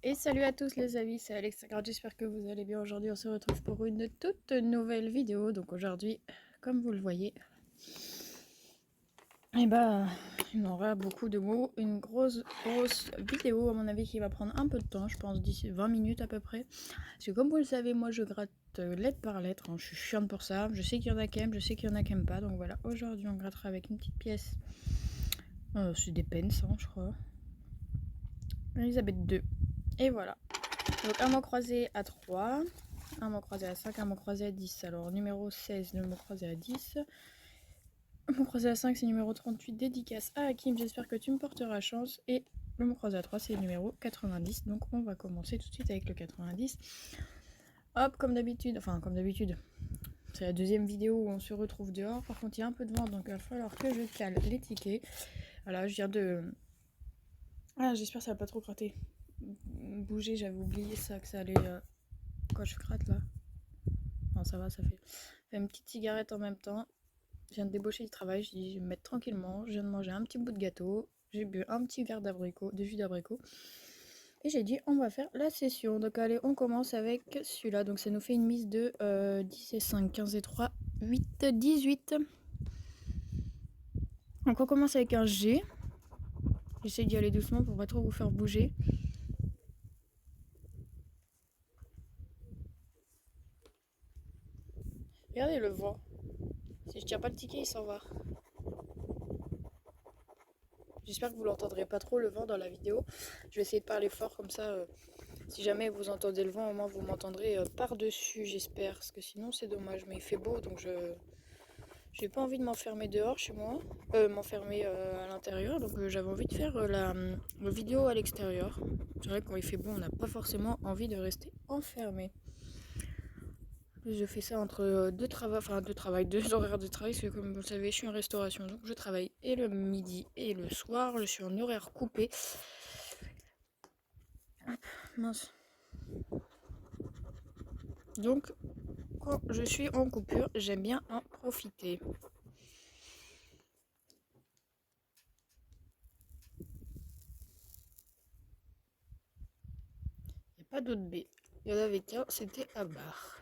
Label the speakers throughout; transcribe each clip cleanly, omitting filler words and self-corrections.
Speaker 1: Et salut à tous les amis, c'est Alex. Alors, j'espère que vous allez bien. Aujourd'hui, on se retrouve pour une toute nouvelle vidéo. Donc aujourd'hui, comme vous le voyez, il y aura beaucoup de mots. Une grosse vidéo, à mon avis, qui va prendre un peu de temps, je pense d'ici 20 minutes à peu près. Parce que comme vous le savez, moi je gratte lettre par lettre. Je suis chiante pour ça. Je sais qu'il y en a qui aiment, je sais qu'il y en a qui aiment pas. Donc voilà, aujourd'hui, on grattera avec une petite pièce. C'est des pence, je crois. Elisabeth 2. Et voilà. Donc un mot croisé à 3, un mot croisé à 5, un mot croisé à 10. Alors numéro 16, le mot croisé à 10. Le mot croisé à 5, c'est numéro 38, dédicace à Hakim, j'espère que tu me porteras chance. Et le mot croisé à 3, c'est numéro 90. Donc on va commencer tout de suite avec le 90. Hop, comme d'habitude, c'est la deuxième vidéo où on se retrouve dehors. Par contre, il y a un peu de vent, donc il va falloir que je cale les tickets. Voilà, je viens de... Ah, j'espère que ça va pas trop gratter. Bouger, j'avais oublié ça, que ça allait... Quand je gratte là. Non, ça va, ça fait une petite cigarette en même temps. Je viens de débaucher du travail, je dis je vais me mettre tranquillement. Je viens de manger un petit bout de gâteau. J'ai bu un petit verre de jus d'abricot. Et j'ai dit on va faire la session. Donc allez, on commence avec celui-là. Donc ça nous fait une mise de 10 et 5, 15 et 3, 8, 18. Donc on commence avec un G. J'essaie d'y aller doucement pour pas trop vous faire bouger. Regardez le vent. Si je tiens pas le ticket, il s'en va. J'espère que vous l'entendrez pas trop le vent dans la vidéo. Je vais essayer de parler fort comme ça. Si jamais vous entendez le vent, au moins vous m'entendrez par-dessus, j'espère. Parce que sinon c'est dommage. Mais il fait beau, donc j'ai pas envie de m'enfermer dehors chez moi. M'enfermer à l'intérieur. Donc j'avais envie de faire la vidéo à l'extérieur. C'est vrai que quand il fait beau, on n'a pas forcément envie de rester enfermé. Je fais ça entre deux horaires de travail, parce que comme vous le savez, je suis en restauration, donc je travaille et le midi et le soir, je suis en horaire coupé. Mince. Donc, quand je suis en coupure, j'aime bien en profiter. Il n'y a pas d'autre B. Il y en avait qu'un, c'était à barre.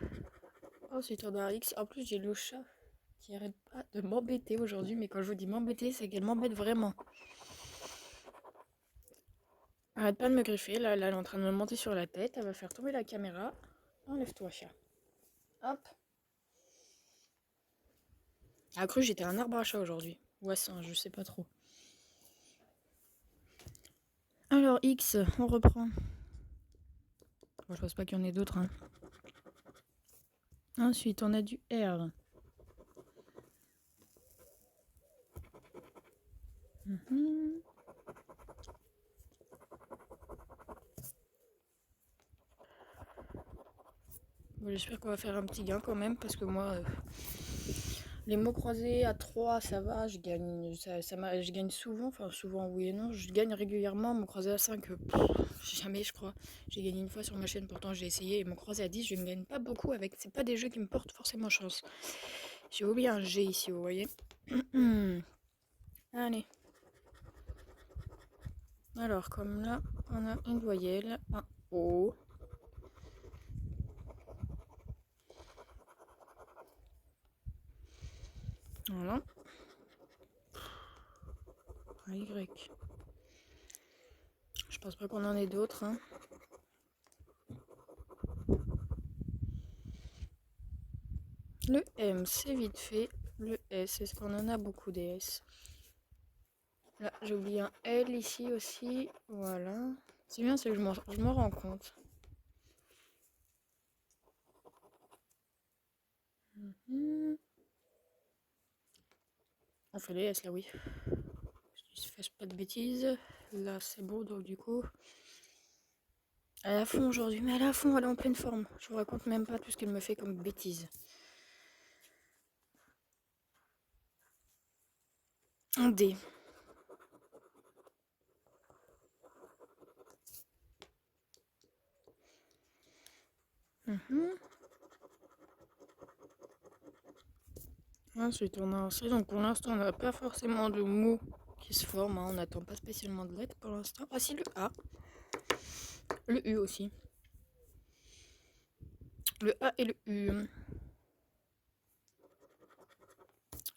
Speaker 1: Ensuite, on a un X. En plus, j'ai le chat qui arrête pas de m'embêter aujourd'hui, mais quand je vous dis m'embêter, c'est qu'elle m'embête vraiment. Arrête pas de me griffer, là, elle est en train de me monter sur la tête, elle va faire tomber la caméra. Enlève-toi, chat. Hop. Elle a cru que j'étais un arbre à chat aujourd'hui. Ou à singe, je sais pas trop. Alors, X, on reprend. Bon, je pense pas qu'il y en ait d'autres. Hein. Ensuite, on a du R. Bon, j'espère qu'on va faire un petit gain quand même, parce que moi, les mots croisés à 3, ça va, je gagne, je gagne souvent, enfin souvent oui et non, je gagne régulièrement. Mots croisés à 5, jamais je crois. J'ai gagné une fois sur ma chaîne, pourtant j'ai essayé. Et mots croisés à 10, je ne gagne pas beaucoup avec. C'est pas des jeux qui me portent forcément chance. J'ai oublié un G ici, vous voyez. Allez. Alors, comme là, on a une voyelle, un O. Voilà. Un Y. Je pense pas qu'on en ait d'autres. Hein. Le M, c'est vite fait. Le S, est-ce qu'on en a beaucoup des S? Là, j'ai oublié un L ici aussi. Voilà. C'est bien, c'est que je m'en rends compte. On fait les S là, oui. Je ne fasse pas de bêtises. Là, c'est bon, donc du coup. Elle est à fond aujourd'hui, mais elle est à fond, elle est en pleine forme. Je vous raconte même pas tout ce qu'elle me fait comme bêtises. Un D. Ensuite, on a un C. Donc pour l'instant, on n'a pas forcément de mots qui se forment. Hein. On n'attend pas spécialement de lettres pour l'instant. Ah si, le A. Le U aussi. Le A et le U.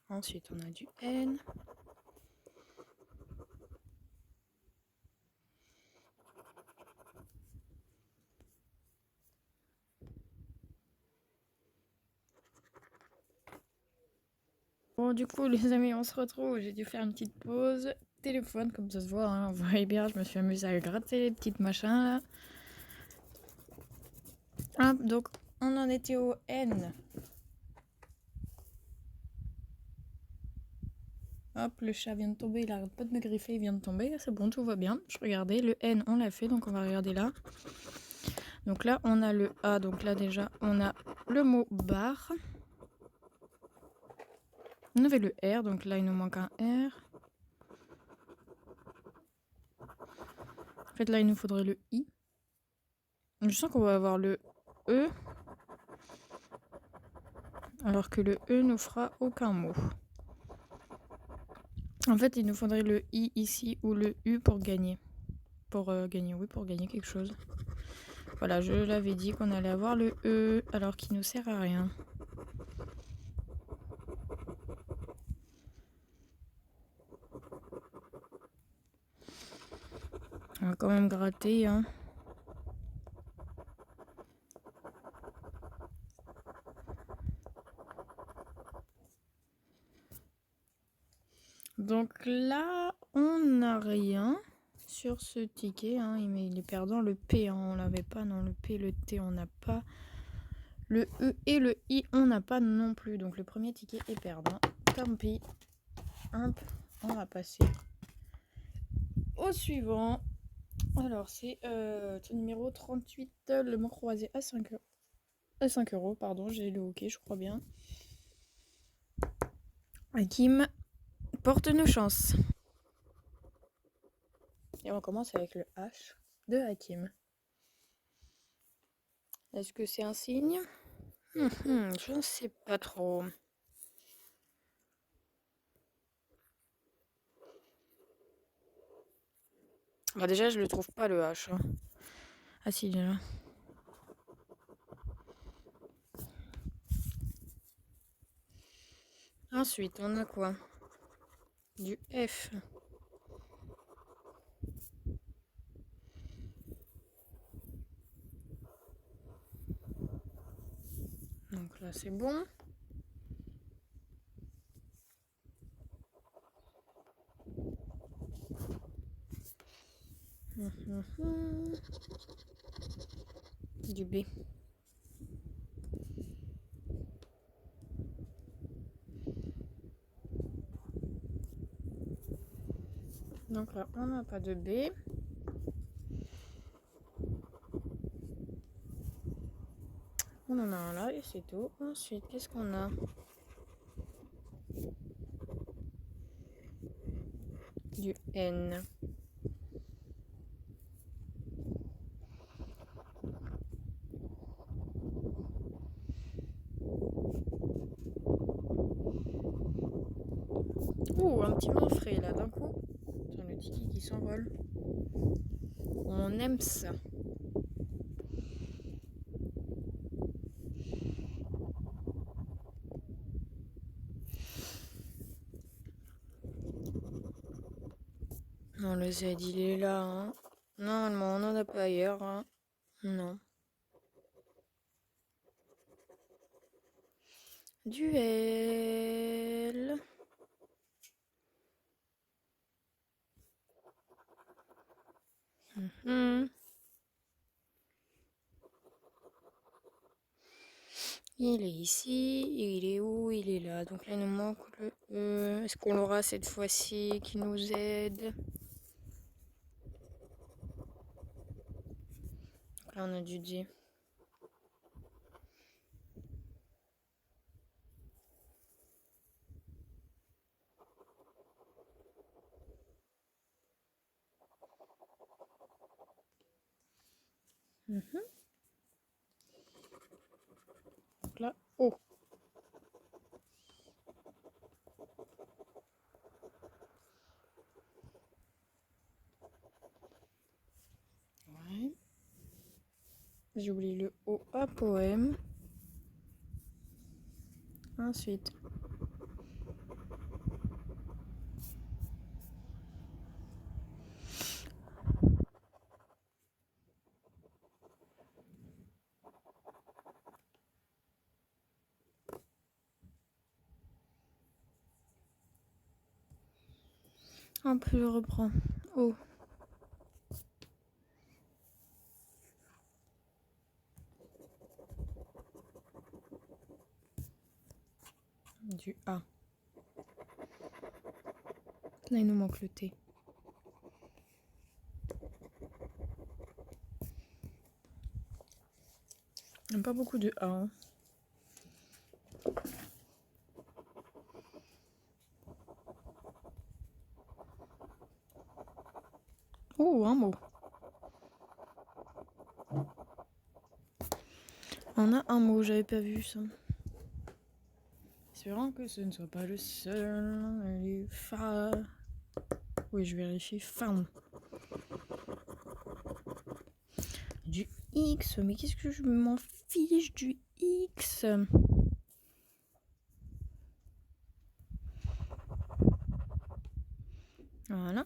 Speaker 1: Ensuite, on a du N. Bon, du coup, les amis, on se retrouve. J'ai dû faire une petite pause. Téléphone, comme ça se voit, hein. Vous voyez bien, je me suis amusée à gratter les petites machins là. Hop, donc, on en était au N. Hop, le chat vient de tomber, il arrête pas de me griffer, il vient de tomber. C'est bon, tout va bien. Je regardais, le N, on l'a fait, donc on va regarder là. Donc là, on a le A, donc là déjà, on a le mot bar. On avait le R, donc là, il nous manque un R. En fait, là, il nous faudrait le I. Je sens qu'on va avoir le E, alors que le E nous fera aucun mot. En fait, il nous faudrait le I ici ou le U pour gagner. Pour gagner quelque chose. Voilà, je l'avais dit qu'on allait avoir le E, alors qu'il nous sert à rien. On va quand même gratter, hein. Donc là, on n'a rien sur ce ticket, hein. Il est perdant. Le P, hein, on l'avait pas. Non, le P, le T, on n'a pas. Le E et le I, on n'a pas non plus. Donc le premier ticket est perdant. Tant pis. Hop, on va passer au suivant. Alors, c'est ton numéro 38, le mot croisé à 5 euros. À 5 euros, pardon, j'ai le hockey, je crois bien. Hakim, porte-nous chance. Et on commence avec le H de Hakim. Est-ce que c'est un signe? Je ne sais pas trop. Bah déjà, je le trouve pas le H. Hein. Ah si, il est là. Ensuite, on a quoi? Du F. Donc là, c'est bon. Du B. Donc là, on n'a pas de B. On en a un là et c'est tout. Ensuite, qu'est-ce qu'on a? Du N. Ouh, un petit vent frais là d'un coup. Tiens, le tiki qui s'envole. On aime ça. Non, le Z, il est là. Hein. Normalement, on n'en a pas ailleurs. Hein. Non. Duel. Il est ici. Il est où? Il est là. Donc là, il nous manque le E. Est-ce qu'on l'aura cette fois-ci qui nous aide? Donc là, on a du D. Donc là, O. Ouais. J'ai oublié le O à poème. Ensuite, un peu je reprends. O. Du A. Là, il nous manque le T. Il n'y a pas beaucoup de A. Hein. Oh, un mot. On a un mot, j'avais pas vu ça. Espérons que ce ne soit pas le seul. Oui, je vérifie. Femme. Du X, mais qu'est-ce que je m'en fiche du X? Voilà.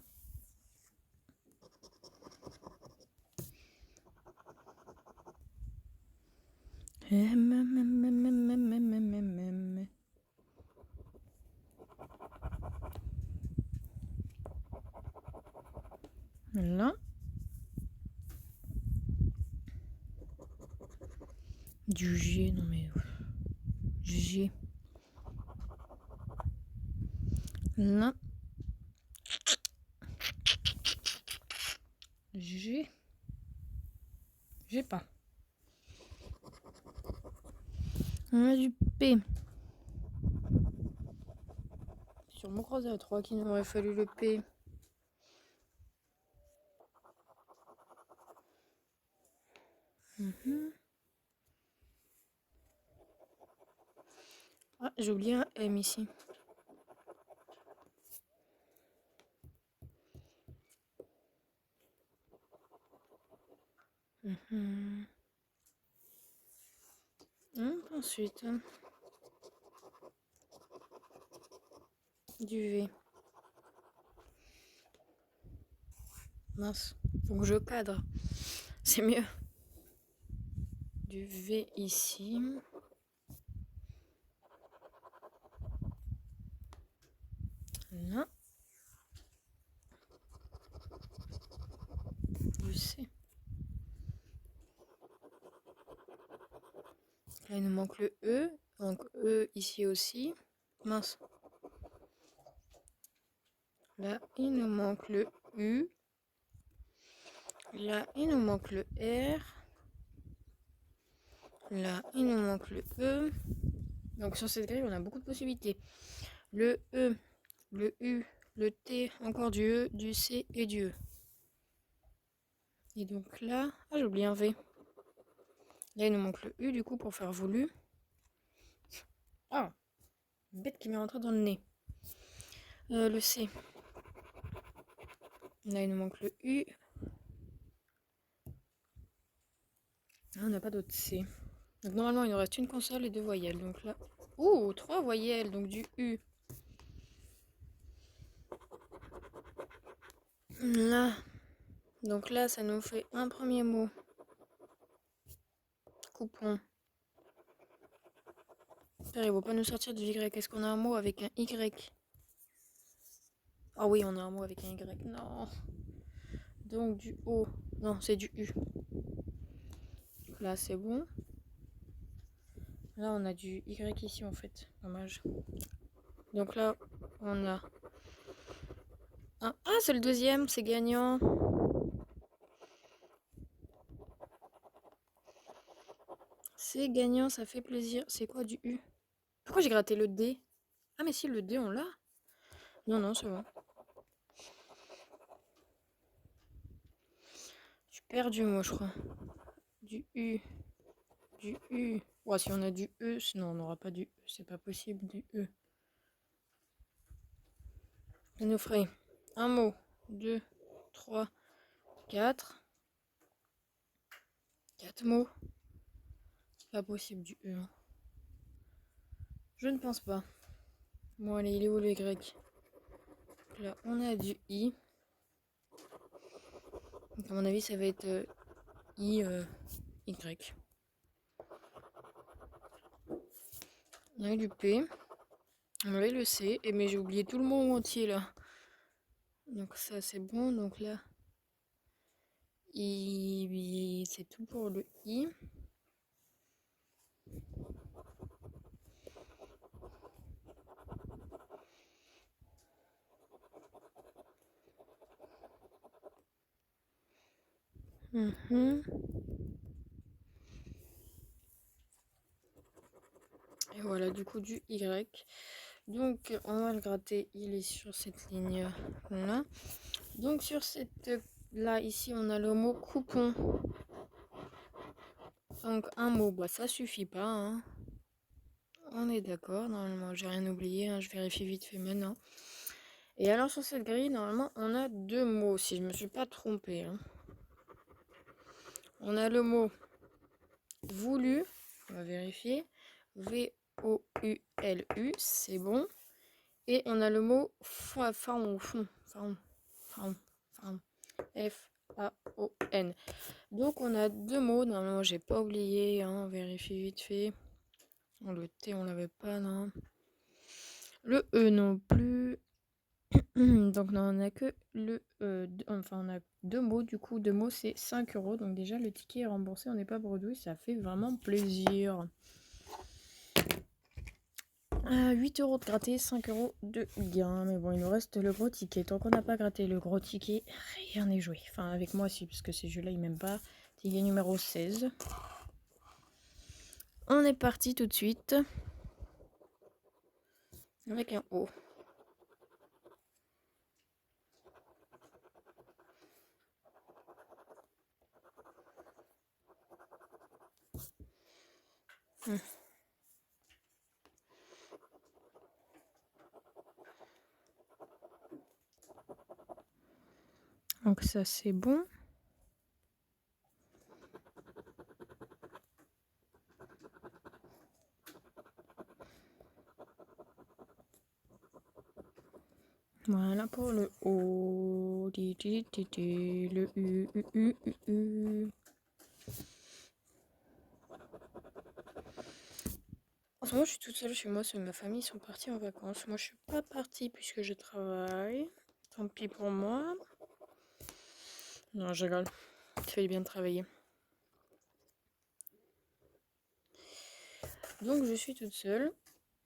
Speaker 1: Là. Du G, non mais... Du G. Là. G. J'ai pas. On a du P. Sur mon croisé à 3 qu'il m'aurait fallu le P. Ah, j'ai oublié un M ici. Ensuite, du V. Mince, faut que je cadre. C'est mieux. Du V ici. Là. Du C. Là, il nous manque le E. Donc E ici aussi. Mince. Là, il nous manque le U. Là, il nous manque le R. Là, il nous manque le E. Donc sur cette grille, on a beaucoup de possibilités. Le E, le U, le T, encore du E, du C et du E. Et donc là... Ah, j'ai oublié un V. Là, il nous manque le U, du coup, pour faire voulu. Ah, bête qui m'est rentrée dans le nez. Le C. Là, il nous manque le U. Ah, on n'a pas d'autre C. Donc normalement, il nous reste une consonne et 2 voyelles. Donc là... Ouh, 3 voyelles, donc du U. Là. Donc là, ça nous fait un premier mot. Coupons. Père, il ne va pas nous sortir du Y. Est-ce qu'on a un mot avec un Y? Ah oui, on a un mot avec un Y. Non. Donc du O. Non, c'est du U. Là, c'est bon. Là, on a du Y ici, en fait. Dommage. Donc là, on a... Ah, c'est le deuxième, c'est gagnant. C'est gagnant, ça fait plaisir. C'est quoi du U? Pourquoi j'ai gratté le D? Ah, mais si, le D, on l'a. Non, non, c'est bon. Je perds du mot, je crois. Du U. Du U. Ouais, si on a du E, sinon on n'aura pas du E. C'est pas possible, du E. Ça nous ferait un mot, 2, 3, 4. 4 mots. Pas possible du E. Hein. Je ne pense pas. Bon, allez, il est où le Y? Là, on a du I. Donc, à mon avis, ça va être I, Y. On a du P. On avait le C. Mais j'ai oublié tout le mot entier là. Donc ça, c'est bon. Donc là, I, c'est tout pour le I. Et voilà, du coup, du Y. Donc, on va le gratter. Il est sur cette ligne là. Donc, sur cette là, ici, on a le mot coupon. Donc, un mot, bah, ça suffit pas. Hein. On est d'accord. Normalement, j'ai rien oublié. Hein. Je vérifie vite fait maintenant. Et alors, sur cette grille, normalement, on a 2 mots, si je me suis pas trompée. Hein. On a le mot voulu. On va vérifier. V-O-U-L-U, c'est bon. Et on a le mot faon. F-A-O-N. Donc on a 2 mots. Normalement, j'ai pas oublié. Hein, on vérifie vite fait. Le T, on l'avait pas, non. Le E non plus. Donc non, on a que le enfin on a 2 mots. Du coup, 2 mots, c'est 5 €. Donc déjà, le ticket est remboursé. On n'est pas bredouille. Ça fait vraiment plaisir. 8 € de gratté, 5 € de gain. Mais bon, il nous reste le gros ticket. Tant qu'on n'a pas gratté le gros ticket, rien n'est joué. Enfin, avec moi, si, parce que ces jeux-là, ils m'aiment pas. Ticket numéro 16. On est parti tout de suite. Avec un O. Donc ça, c'est bon. Voilà pour le O. Le U. En ce moment, je suis toute seule chez moi. Ma famille sont partis en vacances. Moi, je suis pas partie puisque je travaille. Tant pis pour moi. Non, je rigole. Il fallait bien travailler. Donc, je suis toute seule.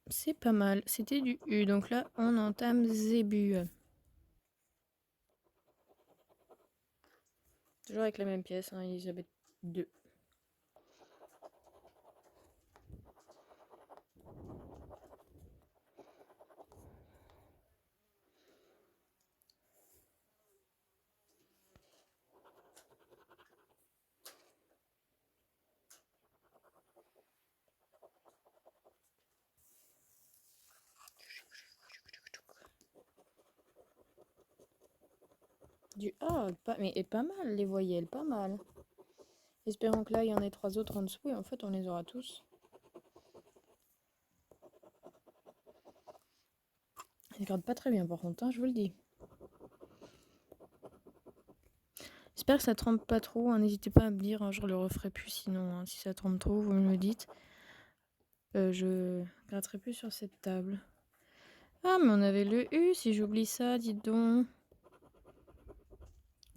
Speaker 1: C'est pas mal. C'était du U. Donc là, on entame Zébu. Toujours avec la même pièce, hein, Elisabeth 2. Du A, mais pas mal les voyelles, pas mal. Espérons que là, il y en ait 3 autres en dessous et en fait, on les aura tous. Je garde pas très bien par contre, hein, je vous le dis. J'espère que ça trempe pas trop. Hein, n'hésitez pas à me dire, hein, je le referai plus sinon. Hein, si ça trempe trop, vous me le dites. Je gratterai plus sur cette table. Ah, mais on avait le U, si j'oublie ça, dites donc.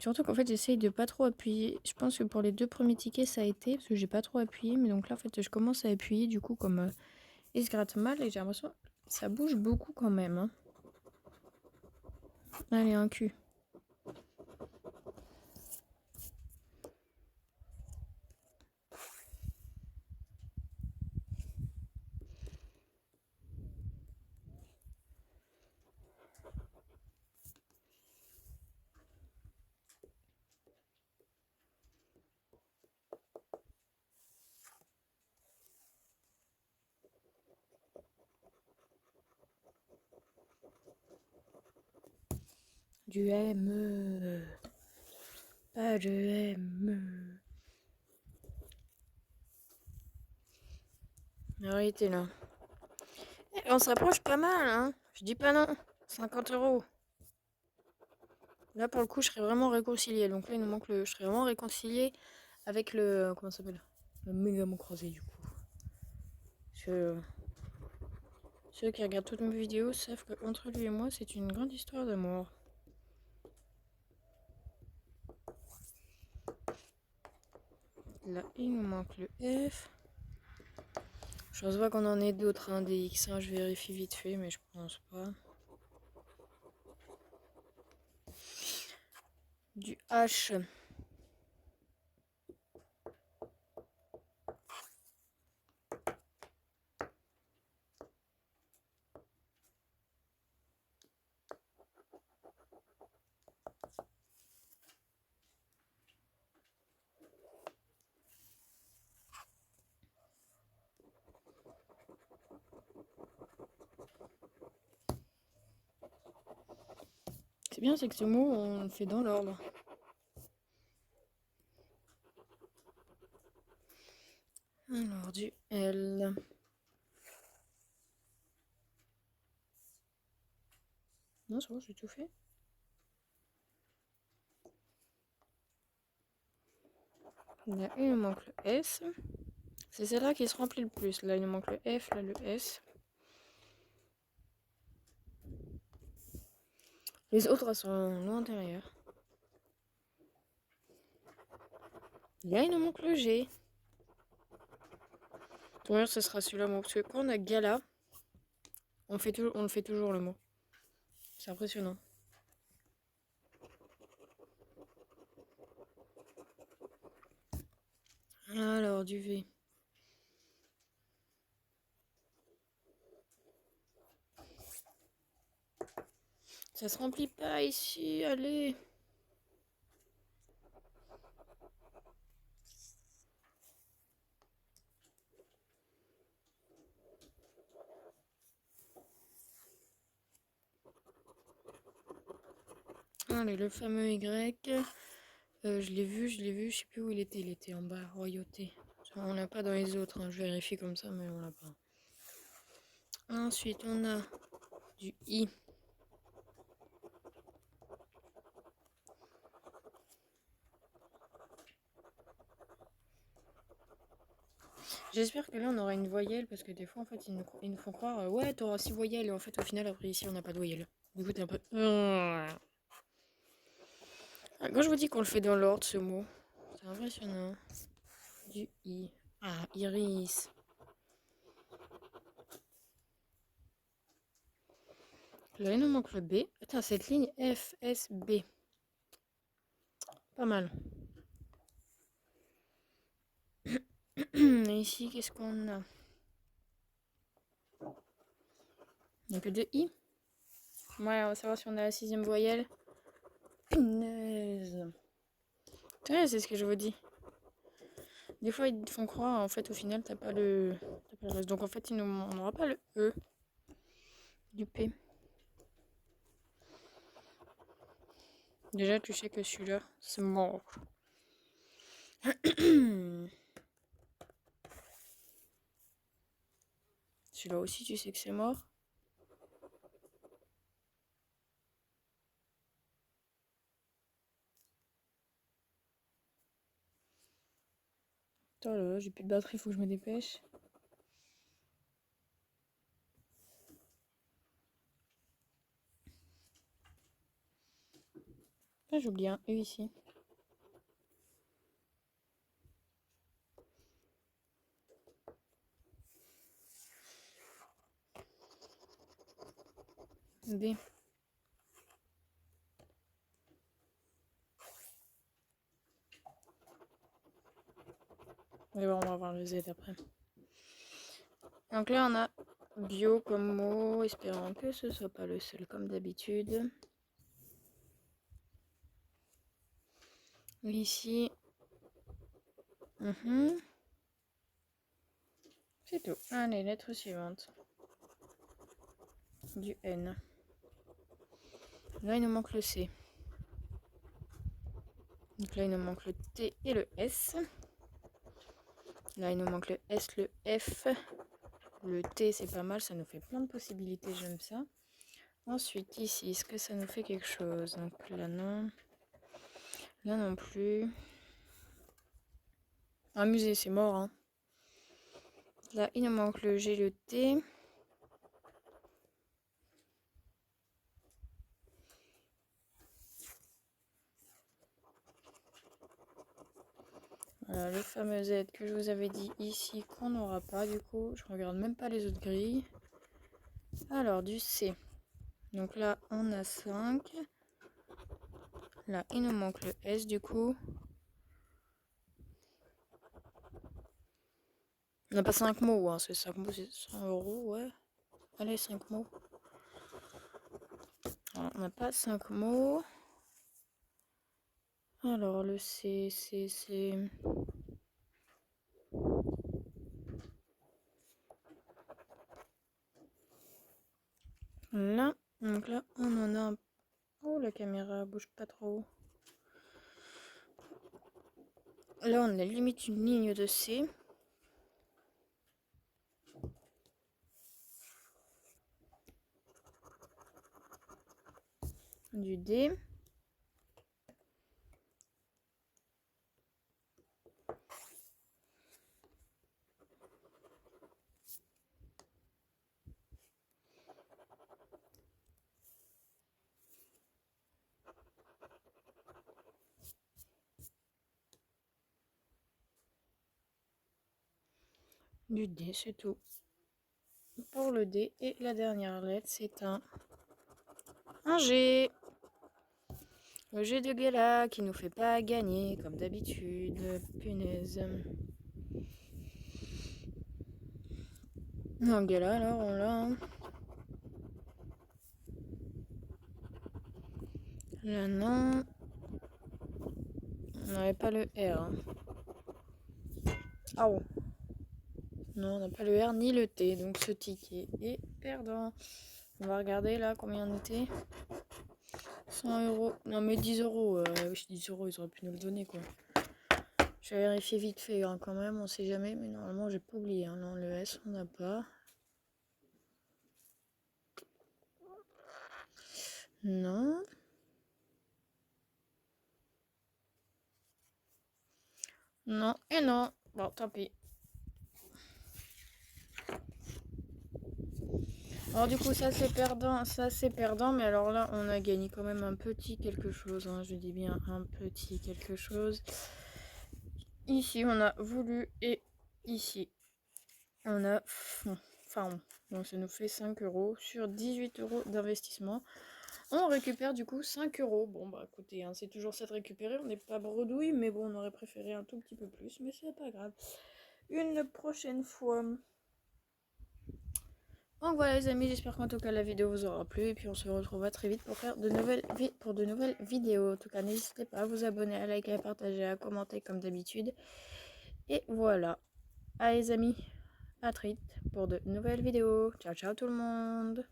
Speaker 1: Surtout qu'en fait, j'essaye de pas trop appuyer. Je pense que pour les 2 premiers tickets, ça a été, parce que j'ai pas trop appuyé. Mais donc là, en fait, je commence à appuyer, du coup, comme il se gratte mal. Et j'ai l'impression que ça bouge beaucoup quand même. Hein. Allez, un cul. Du M. Pas de M. Arrêtez là. Et on se rapproche pas mal, hein. Je dis pas non. 50 €. Là, pour le coup, je serais vraiment réconcilié. Donc là, il nous manque le. Je serais vraiment réconcilié avec le. Comment ça s'appelle? Le méga mot croisé, du coup. Ceux qui regardent toutes mes vidéos savent que entre lui et moi, c'est une grande histoire d'amour. Là, il nous manque le F. Je pense pas qu'on en ait d'autres, hein, des X. Je vérifie vite fait, mais je pense pas. Du H. C'est bien, c'est que ce mot, on le fait dans l'ordre. Alors, du L. Non, c'est bon, j'ai tout fait. Là, il nous manque le S. C'est celle-là qui se remplit le plus. Là, il nous manque le F, là, le S. Les autres sont loin derrière. Là, il nous manque le G. D'ailleurs, ce sera celui-là, moi. Parce que quand on a gala, on le fait toujours le mot. C'est impressionnant. Alors, du V. Ça se remplit pas ici, allez. Allez, le fameux Y. Je l'ai vu, je sais plus où il était. Il était en bas, royauté. On l'a pas dans les autres, hein. Je vérifie comme ça, mais on l'a pas. Ensuite, on a du I. J'espère que là, on aura une voyelle, parce que des fois, en fait, ils nous font croire, ouais, t'auras 6 voyelles, et en fait, au final, après, ici, on n'a pas de voyelle. Du coup, t'es un peu... Quand je vous dis qu'on le fait dans l'ordre, ce mot, c'est impressionnant. Du I. Ah, iris. Là, il nous manque le B. Attends, cette ligne F, S, B. Pas mal. Et ici, qu'est-ce qu'on a? Il n'y a que deux I. Ouais, on va savoir si on a la 6e voyelle. Punaise. Ouais, c'est ce que je vous dis. Des fois, ils te font croire, en fait, au final, t'as pas le reste. Donc, en fait, on n'aura pas le E du P. Déjà, tu sais que celui-là, c'est mort. Celui-là aussi, tu sais que c'est mort. Attends, là, j'ai plus de batterie, faut que je me dépêche. Ah, j'ai oublié un E ici. D. Mais bon, on va voir le Z après. Donc là, on a bio comme mot, espérant que ce soit pas le seul comme d'habitude. Ici. C'est tout. Allez, lettre suivante. Du N. Là, il nous manque le C. Donc là, il nous manque le T et le S. Là, il nous manque le S, le F, Le T, c'est pas mal, ça nous fait plein de possibilités, j'aime ça. Ensuite, ici, est-ce que ça nous fait quelque chose? Donc là, non. Là non plus. Un musée, c'est mort, hein. Là, il nous manque le G, le T. Voilà, le fameux Z que je vous avais dit ici qu'on n'aura pas, du coup. Je regarde même pas les autres grilles. Alors, du C. Donc là, on a 5. Là, il nous manque le S, du coup. On n'a pas 5 mots, hein. C'est 5 mots, c'est 100 €, ouais. Allez, 5 mots. Alors, on n'a pas 5 mots. Alors, le C, c'est... Là, donc là, on en a un... Oh, la caméra bouge pas trop. Là, on a limite une ligne de C. Du D. Du D, c'est tout. Pour le D, et la dernière lettre, c'est un G. Le G de Gala qui nous fait pas gagner, comme d'habitude. Punaise. Non, Gala, alors, on l'a. Hein. Là, non. On n'avait pas le R. Hein. Ah, oh. Non, on n'a pas le R ni le T, donc ce ticket est perdant. On va regarder là combien on était. 100 €. Non, mais 10 €. Oui, 10 €, ils auraient pu nous le donner quoi. Je vais vérifier vite fait hein, quand même, on sait jamais, mais normalement j'ai pas oublié. Hein. Non, le S on n'a pas. Non. Non et non. Bon, tant pis. Alors du coup ça c'est perdant, mais alors là on a gagné quand même un petit quelque chose, hein, je dis bien un petit quelque chose. Ici on a voulu et ici on a enfin donc ça nous fait 5 € sur 18 € d'investissement. On récupère du coup 5 €. Bon bah écoutez, hein, c'est toujours ça de récupérer, on n'est pas bredouille, mais bon on aurait préféré un tout petit peu plus, mais c'est pas grave. Une prochaine fois. Donc voilà les amis, j'espère qu'en tout cas la vidéo vous aura plu et puis on se retrouvera très vite pour faire de nouvelles vidéos. En tout cas n'hésitez pas à vous abonner, à liker, à partager, à commenter comme d'habitude. Et voilà. Allez les amis, à très vite pour de nouvelles vidéos. Ciao ciao tout le monde.